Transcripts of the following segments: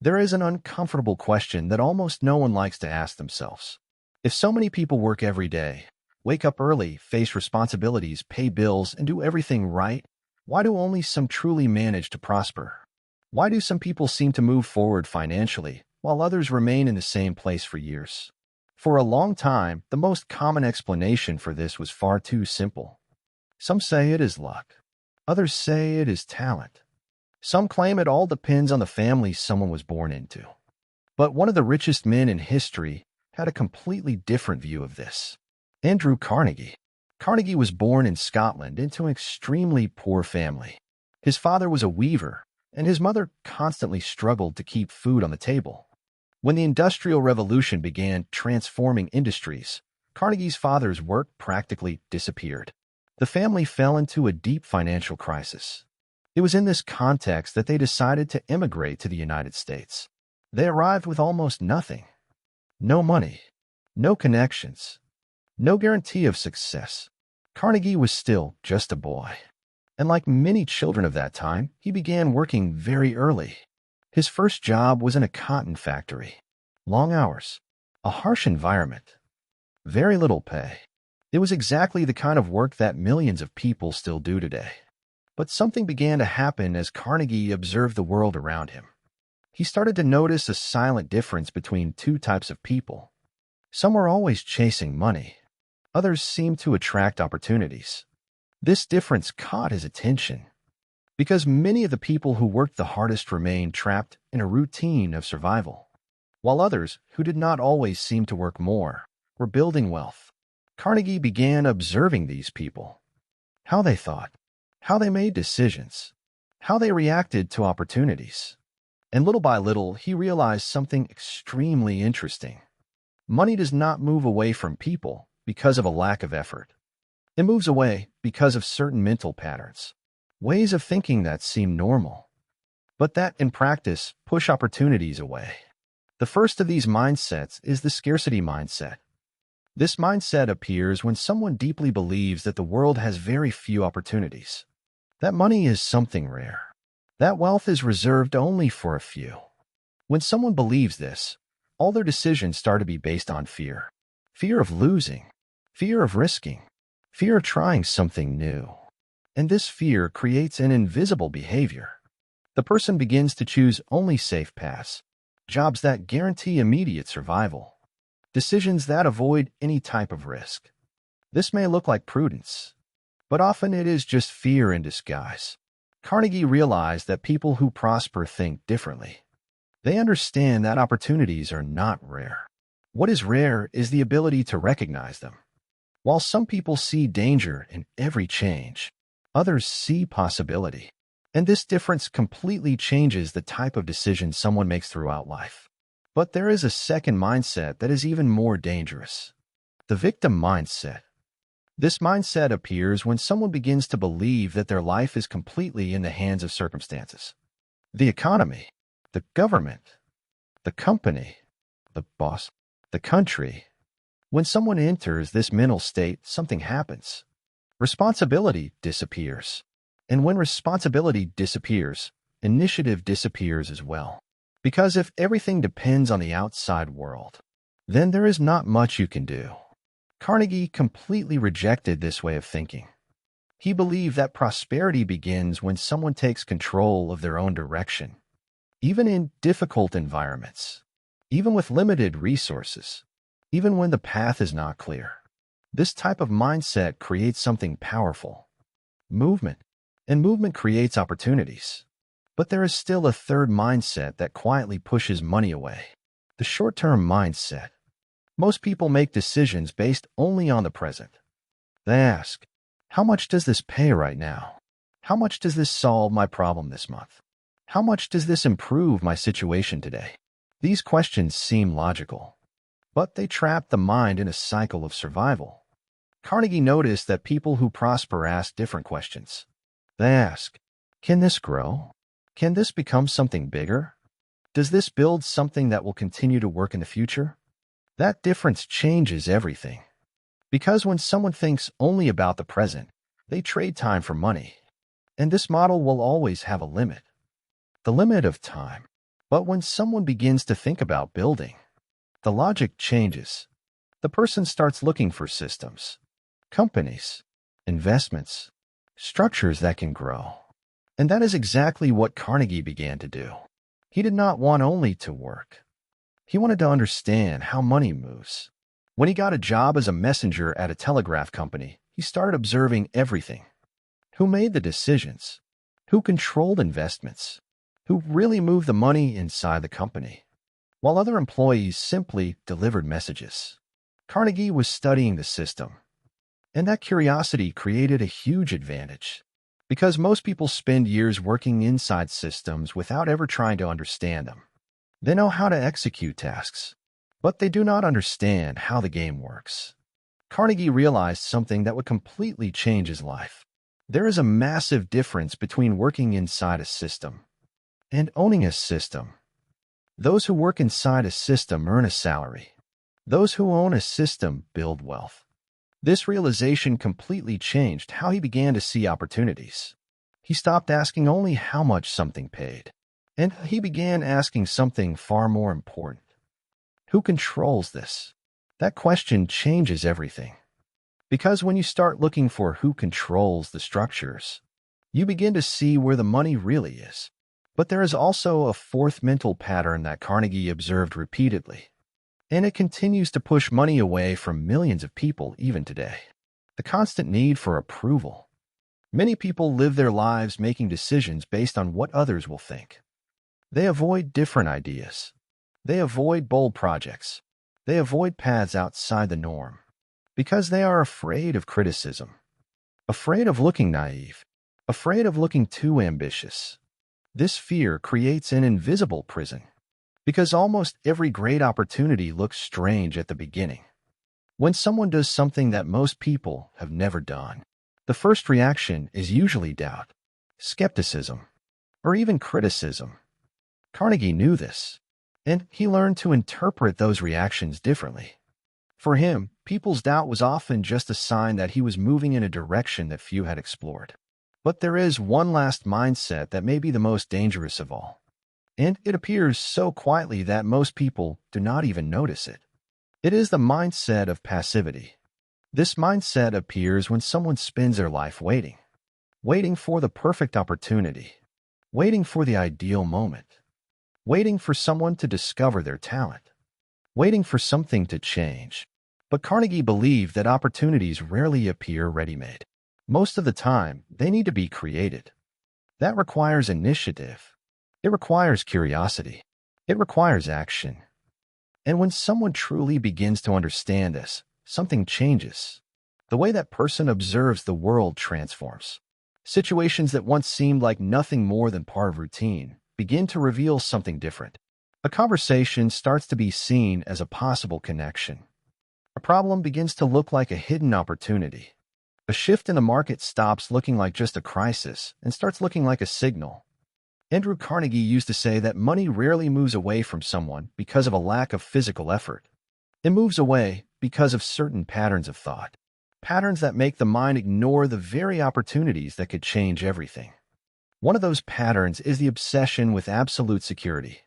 There is an uncomfortable question that almost no one likes to ask themselves. If so many people work every day, wake up early, face responsibilities, pay bills, and do everything right, why do only some truly manage to prosper? Why do some people seem to move forward financially, while others remain in the same place for years? For a long time, the most common explanation for this was far too simple. Some say it is luck. Others say it is talent. Some claim it all depends on the family someone was born into. But one of the richest men in history had a completely different view of this. Andrew Carnegie. Carnegie was born in Scotland into an extremely poor family. His father was a weaver, and his mother constantly struggled to keep food on the table. When the Industrial Revolution began transforming industries, Carnegie's father's work practically disappeared. The family fell into a deep financial crisis. It was in this context that they decided to immigrate to the United States. They arrived with almost nothing. No money, no connections, no guarantee of success. Carnegie was still just a boy. And like many children of that time, he began working very early. His first job was in a cotton factory. Long hours, a harsh environment, very little pay. It was exactly the kind of work that millions of people still do today. But something began to happen as Carnegie observed the world around him. He started to notice a silent difference between two types of people. Some were always chasing money. Others seemed to attract opportunities. This difference caught his attention because many of the people who worked the hardest remained trapped in a routine of survival, while others, who did not always seem to work more, were building wealth. Carnegie began observing these people, how they thought, how they made decisions, how they reacted to opportunities. And little by little, he realized something extremely interesting. Money does not move away from people because of a lack of effort. It moves away because of certain mental patterns, ways of thinking that seem normal, but that in practice push opportunities away. The first of these mindsets is the scarcity mindset. This mindset appears when someone deeply believes that the world has very few opportunities, that money is something rare, that wealth is reserved only for a few. When someone believes this, all their decisions start to be based on fear. Fear of losing, fear of risking, fear of trying something new. And this fear creates an invisible behavior. The person begins to choose only safe paths, jobs that guarantee immediate survival, decisions that avoid any type of risk. This may look like prudence, but often it is just fear in disguise. Carnegie realized that people who prosper think differently. They understand that opportunities are not rare. What is rare is the ability to recognize them. While some people see danger in every change, others see possibility. And this difference completely changes the type of decision someone makes throughout life. But there is a second mindset that is even more dangerous. The victim mindset. This mindset appears when someone begins to believe that their life is completely in the hands of circumstances. The economy, the government, the company, the boss, the country. When someone enters this mental state, something happens. Responsibility disappears. And when responsibility disappears, initiative disappears as well. Because if everything depends on the outside world, then there is not much you can do. Carnegie completely rejected this way of thinking. He believed that prosperity begins when someone takes control of their own direction. Even in difficult environments, even with limited resources, even when the path is not clear. This type of mindset creates something powerful. Movement. And movement creates opportunities. But there is still a third mindset that quietly pushes money away. The short-term mindset. Most people make decisions based only on the present. They ask, how much does this pay right now? How much does this solve my problem this month? How much does this improve my situation today? These questions seem logical, but they trap the mind in a cycle of survival. Carnegie noticed that people who prosper ask different questions. They ask, can this grow? Can this become something bigger? Does this build something that will continue to work in the future? That difference changes everything. Because when someone thinks only about the present, they trade time for money. And this model will always have a limit. The limit of time. But when someone begins to think about building, the logic changes. The person starts looking for systems, companies, investments, structures that can grow. And that is exactly what Carnegie began to do. He did not want only to work. He wanted to understand how money moves. When he got a job as a messenger at a telegraph company, he started observing everything. Who made the decisions? Who controlled investments? Who really moved the money inside the company? While other employees simply delivered messages, Carnegie was studying the system. And that curiosity created a huge advantage. Because most people spend years working inside systems without ever trying to understand them. They know how to execute tasks, but they do not understand how the game works. Carnegie realized something that would completely change his life. There is a massive difference between working inside a system and owning a system. Those who work inside a system earn a salary. Those who own a system build wealth. This realization completely changed how he began to see opportunities. He stopped asking only how much something paid, and he began asking something far more important. Who controls this? That question changes everything. Because when you start looking for who controls the structures, you begin to see where the money really is. But there is also a fourth mental pattern that Carnegie observed repeatedly. And it continues to push money away from millions of people even today. The constant need for approval. Many people live their lives making decisions based on what others will think. They avoid different ideas. They avoid bold projects. They avoid paths outside the norm. Because they are afraid of criticism. Afraid of looking naive. Afraid of looking too ambitious. This fear creates an invisible prison. Because almost every great opportunity looks strange at the beginning. When someone does something that most people have never done, the first reaction is usually doubt, skepticism, or even criticism. Carnegie knew this, and he learned to interpret those reactions differently. For him, people's doubt was often just a sign that he was moving in a direction that few had explored. But there is one last mindset that may be the most dangerous of all. And it appears so quietly that most people do not even notice it. It is the mindset of passivity. This mindset appears when someone spends their life waiting. Waiting for the perfect opportunity. Waiting for the ideal moment. Waiting for someone to discover their talent. Waiting for something to change. But Carnegie believed that opportunities rarely appear ready-made. Most of the time, they need to be created. That requires initiative. It requires curiosity. It requires action. And when someone truly begins to understand this, something changes. The way that person observes the world transforms. Situations that once seemed like nothing more than part of routine begin to reveal something different. A conversation starts to be seen as a possible connection. A problem begins to look like a hidden opportunity. A shift in the market stops looking like just a crisis and starts looking like a signal. Andrew Carnegie used to say that money rarely moves away from someone because of a lack of physical effort. It moves away because of certain patterns of thought, patterns that make the mind ignore the very opportunities that could change everything. One of those patterns is the obsession with absolute security.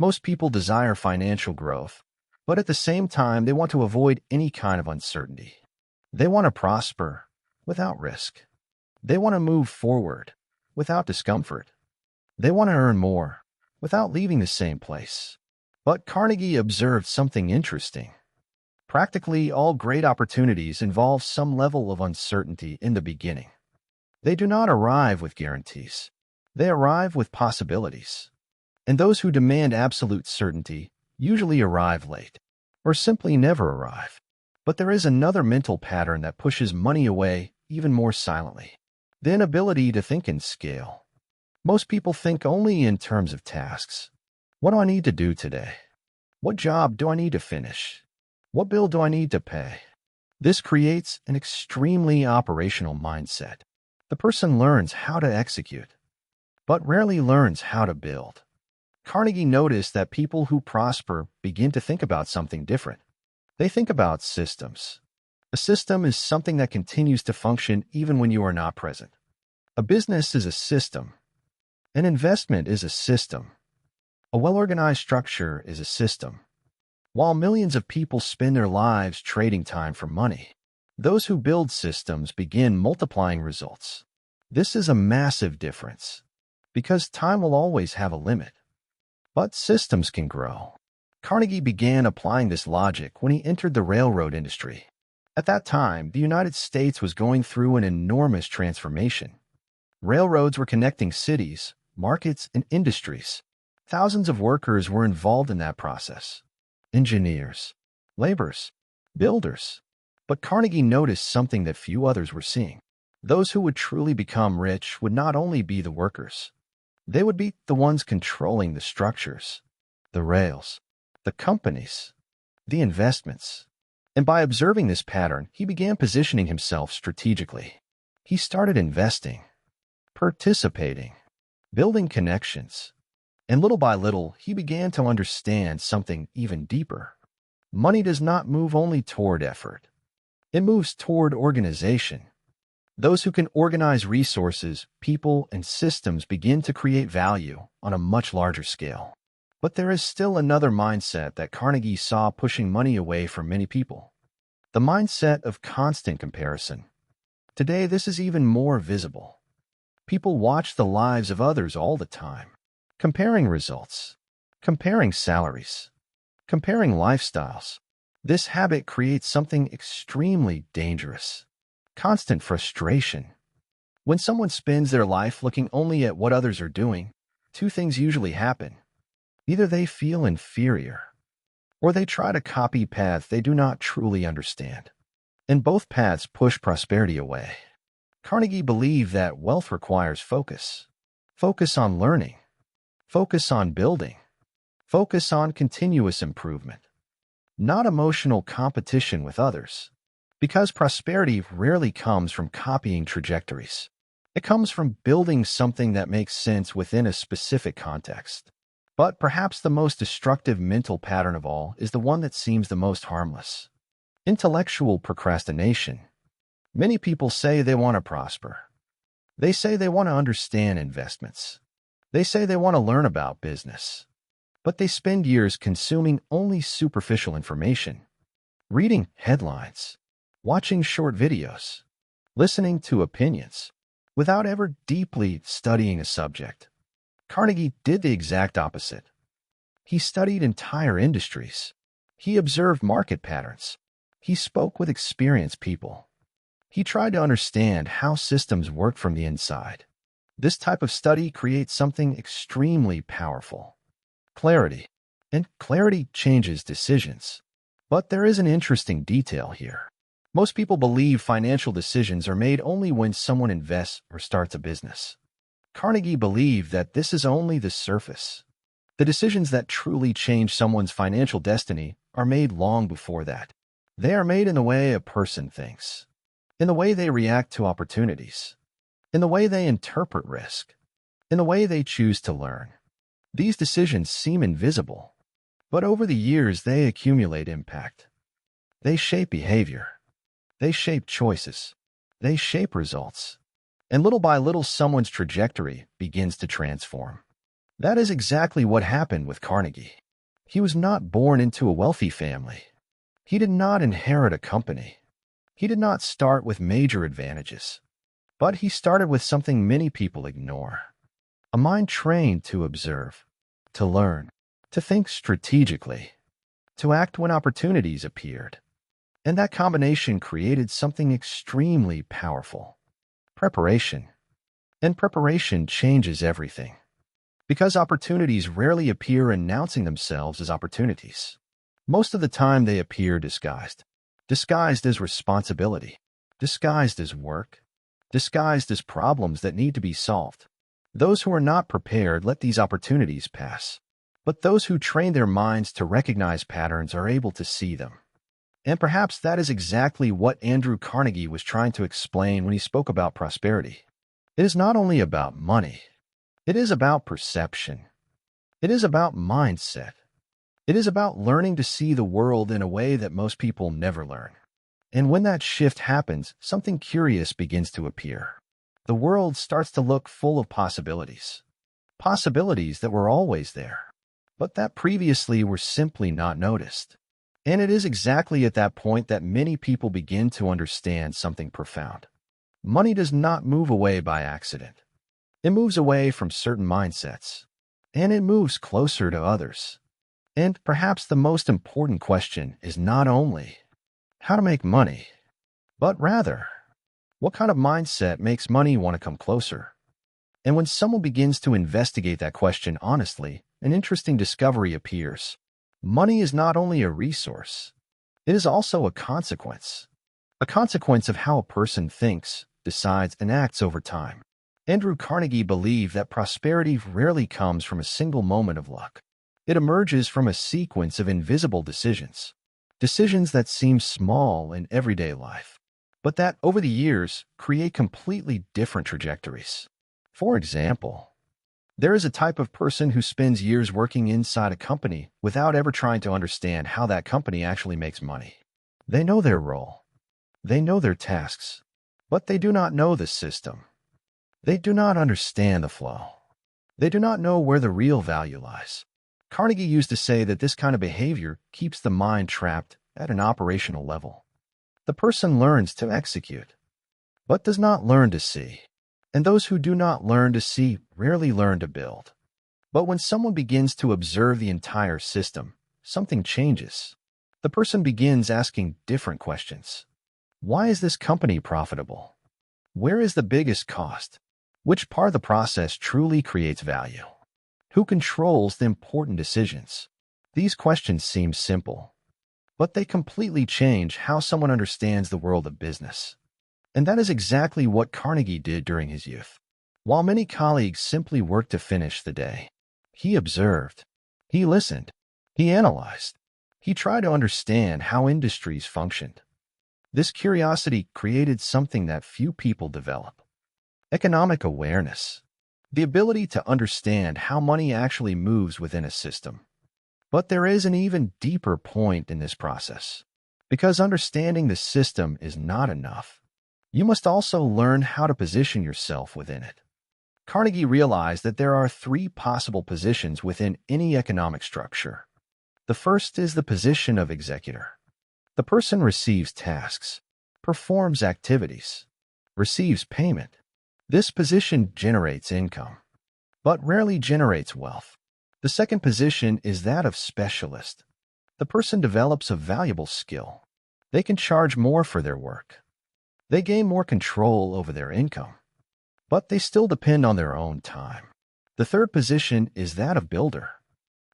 Most people desire financial growth, but at the same time, they want to avoid any kind of uncertainty. They want to prosper without risk. They want to move forward without discomfort. They want to earn more without leaving the same place. But Carnegie observed something interesting. Practically all great opportunities involve some level of uncertainty in the beginning. They do not arrive with guarantees. They arrive with possibilities. And those who demand absolute certainty usually arrive late, or simply never arrive. But there is another mental pattern that pushes money away even more silently. The inability to think in scale. Most people think only in terms of tasks. What do I need to do today? What job do I need to finish? What bill do I need to pay? This creates an extremely operational mindset. The person learns how to execute, but rarely learns how to build. Carnegie noticed that people who prosper begin to think about something different. They think about systems. A system is something that continues to function even when you are not present. A business is a system. An investment is a system. A well-organized structure is a system. While millions of people spend their lives trading time for money, those who build systems begin multiplying results. This is a massive difference, because time will always have a limit, but systems can grow. Carnegie began applying this logic when he entered the railroad industry. At that time, the United States was going through an enormous transformation. Railroads were connecting cities, markets, and industries. Thousands of workers were involved in that process. Engineers, laborers, builders. But Carnegie noticed something that few others were seeing. Those who would truly become rich would not only be the workers. They would be the ones controlling the structures, the rails, the companies, the investments. And by observing this pattern, he began positioning himself strategically. He started investing, participating, building connections. And little by little, he began to understand something even deeper. Money does not move only toward effort. It moves toward organization. Those who can organize resources, people, and systems begin to create value on a much larger scale. But there is still another mindset that Carnegie saw pushing money away from many people. The mindset of constant comparison. Today, this is even more visible. People watch the lives of others all the time, comparing results, comparing salaries, comparing lifestyles. This habit creates something extremely dangerous: constant frustration. When someone spends their life looking only at what others are doing, two things usually happen. Either they feel inferior, or they try to copy paths they do not truly understand. And both paths push prosperity away. Carnegie believed that wealth requires focus. Focus on learning. Focus on building. Focus on continuous improvement. Not emotional competition with others. Because prosperity rarely comes from copying trajectories. It comes from building something that makes sense within a specific context. But perhaps the most destructive mental pattern of all is the one that seems the most harmless: intellectual procrastination. Many people say they want to prosper. They say they want to understand investments. They say they want to learn about business. But they spend years consuming only superficial information, reading headlines, watching short videos, listening to opinions, without ever deeply studying a subject. Carnegie did the exact opposite. He studied entire industries. He observed market patterns. He spoke with experienced people. He tried to understand how systems work from the inside. This type of study creates something extremely powerful: clarity. And clarity changes decisions. But there is an interesting detail here. Most people believe financial decisions are made only when someone invests or starts a business. Carnegie believed that this is only the surface. The decisions that truly change someone's financial destiny are made long before that. They are made in the way a person thinks, in the way they react to opportunities, in the way they interpret risk, in the way they choose to learn. These decisions seem invisible, but over the years they accumulate impact. They shape behavior. They shape choices. They shape results. And little by little, someone's trajectory begins to transform. That is exactly what happened with Carnegie. He was not born into a wealthy family. He did not inherit a company. He did not start with major advantages. But he started with something many people ignore: a mind trained to observe, to learn, to think strategically, to act when opportunities appeared. And that combination created something extremely powerful: preparation. And preparation changes everything. Because opportunities rarely appear announcing themselves as opportunities. Most of the time they appear disguised. Disguised as responsibility. Disguised as work. Disguised as problems that need to be solved. Those who are not prepared let these opportunities pass. But those who train their minds to recognize patterns are able to see them. And perhaps that is exactly what Andrew Carnegie was trying to explain when he spoke about prosperity. It is not only about money. It is about perception. It is about mindset. It is about learning to see the world in a way that most people never learn. And when that shift happens, something curious begins to appear. The world starts to look full of possibilities. Possibilities that were always there. but that previously were simply not noticed. And it is exactly at that point that many people begin to understand something profound. Money does not move away by accident. It moves away from certain mindsets, and it moves closer to others. And perhaps the most important question is not only how to make money, but rather, what kind of mindset makes money want to come closer? And when someone begins to investigate that question honestly, an interesting discovery appears. Money is not only a resource, it is also a consequence of how a person thinks, decides, and acts over time. Andrew Carnegie believed that prosperity rarely comes from a single moment of luck. It emerges from a sequence of invisible decisions, decisions that seem small in everyday life, but that over the years create completely different trajectories. For example, there is a type of person who spends years working inside a company without ever trying to understand how that company actually makes money. They know their role, they know their tasks, but they do not know the system. They do not understand the flow. They do not know where the real value lies. Carnegie used to say that this kind of behavior keeps the mind trapped at an operational level. The person learns to execute, but does not learn to see. And those who do not learn to see rarely learn to build. But when someone begins to observe the entire system, something changes. The person begins asking different questions. Why is this company profitable? Where is the biggest cost? Which part of the process truly creates value? Who controls the important decisions? These questions seem simple, but they completely change how someone understands the world of business. And that is exactly what Carnegie did during his youth. While many colleagues simply worked to finish the day, he observed, he listened, he analyzed, he tried to understand how industries functioned. This curiosity created something that few people develop: economic awareness, the ability to understand how money actually moves within a system. But there is an even deeper point in this process, because understanding the system is not enough. You must also learn how to position yourself within it. Carnegie realized that there are three possible positions within any economic structure. The first is the position of executor. The person receives tasks, performs activities, receives payment. This position generates income, but rarely generates wealth. The second position is that of specialist. The person develops a valuable skill. They can charge more for their work. They gain more control over their income, but they still depend on their own time. The third position is that of builder.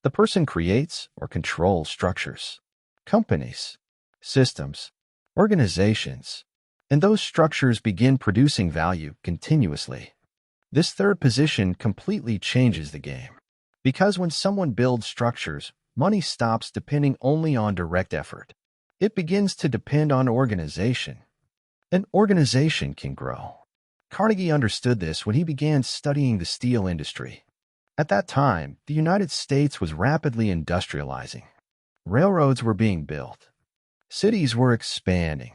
The person creates or controls structures, companies, systems, organizations, and those structures begin producing value continuously. This third position completely changes the game, because when someone builds structures, money stops depending only on direct effort. It begins to depend on organization. An organization can grow. Carnegie understood this when he began studying the steel industry. At that time, the United States was rapidly industrializing. Railroads were being built. Cities were expanding.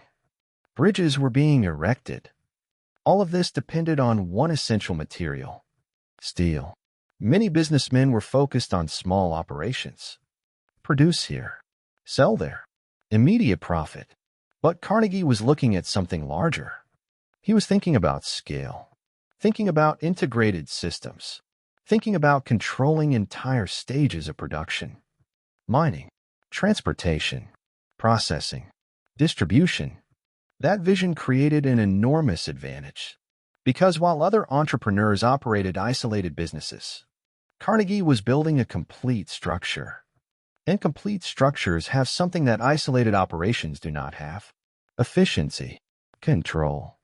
Bridges were being erected. All of this depended on one essential material: steel. Many businessmen were focused on small operations. Produce here, sell there, immediate profit. But Carnegie was looking at something larger. He was thinking about scale, thinking about integrated systems, thinking about controlling entire stages of production: mining, transportation, processing, distribution. That vision created an enormous advantage, because while other entrepreneurs operated isolated businesses, Carnegie was building a complete structure. And complete structures have something that isolated operations do not have: efficiency, control,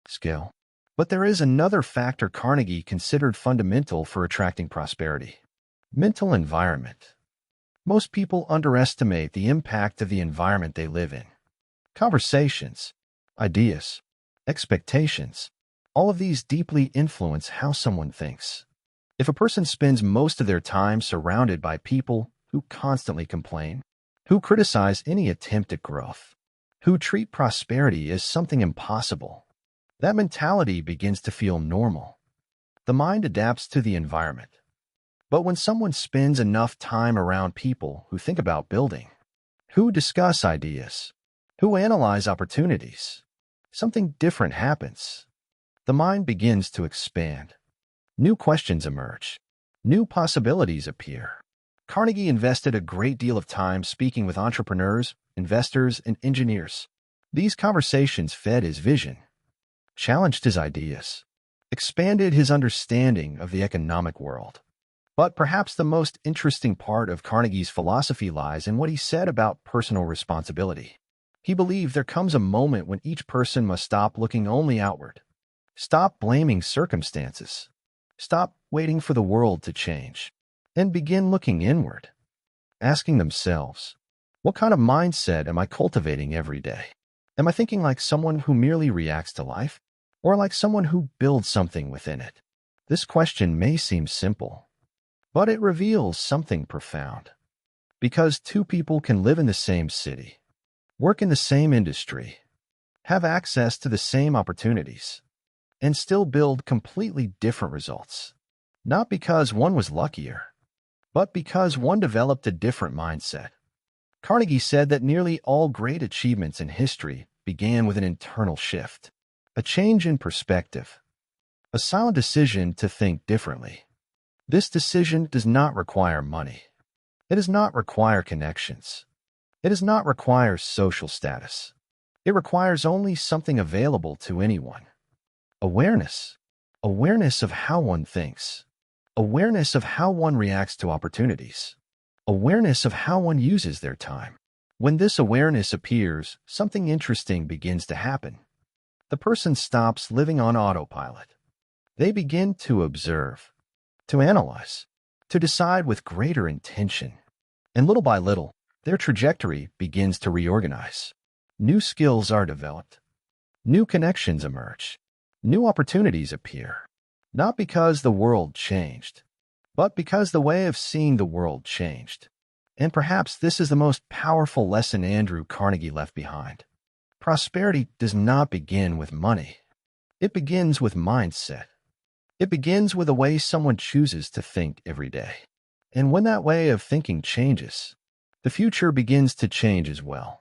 skill. But there is another factor Carnegie considered fundamental for attracting prosperity: mental environment. Most people underestimate the impact of the environment they live in. Conversations, ideas, expectations, all of these deeply influence how someone thinks. If a person spends most of their time surrounded by people who constantly complain, who criticize any attempt at growth, who treat prosperity as something impossible, that mentality begins to feel normal. The mind adapts to the environment. But when someone spends enough time around people who think about building, who discuss ideas, who analyze opportunities, something different happens. The mind begins to expand. New questions emerge. New possibilities appear. Carnegie invested a great deal of time speaking with entrepreneurs, investors, and engineers. These conversations fed his vision, challenged his ideas, expanded his understanding of the economic world. But perhaps the most interesting part of Carnegie's philosophy lies in what he said about personal responsibility. He believed there comes a moment when each person must stop looking only outward, stop blaming circumstances, stop waiting for the world to change, and begin looking inward, asking themselves, what kind of mindset am I cultivating every day? Am I thinking like someone who merely reacts to life, or like someone who builds something within it? This question may seem simple, but it reveals something profound. Because two people can live in the same city, work in the same industry, have access to the same opportunities, and still build completely different results. Not because one was luckier, but because one developed a different mindset. Carnegie said that nearly all great achievements in history began with an internal shift, a change in perspective, a silent decision to think differently. This decision does not require money. It does not require connections. It does not require social status. It requires only something available to anyone. Awareness. Awareness of how one thinks. Awareness of how one reacts to opportunities. Awareness of how one uses their time. When this awareness appears, something interesting begins to happen. The person stops living on autopilot. They begin to observe, to analyze, to decide with greater intention. And little by little, their trajectory begins to reorganize. New skills are developed. New connections emerge. New opportunities appear. Not because the world changed, but because the way of seeing the world changed. And perhaps this is the most powerful lesson Andrew Carnegie left behind. Prosperity does not begin with money. It begins with mindset. It begins with the way someone chooses to think every day. And when that way of thinking changes, the future begins to change as well.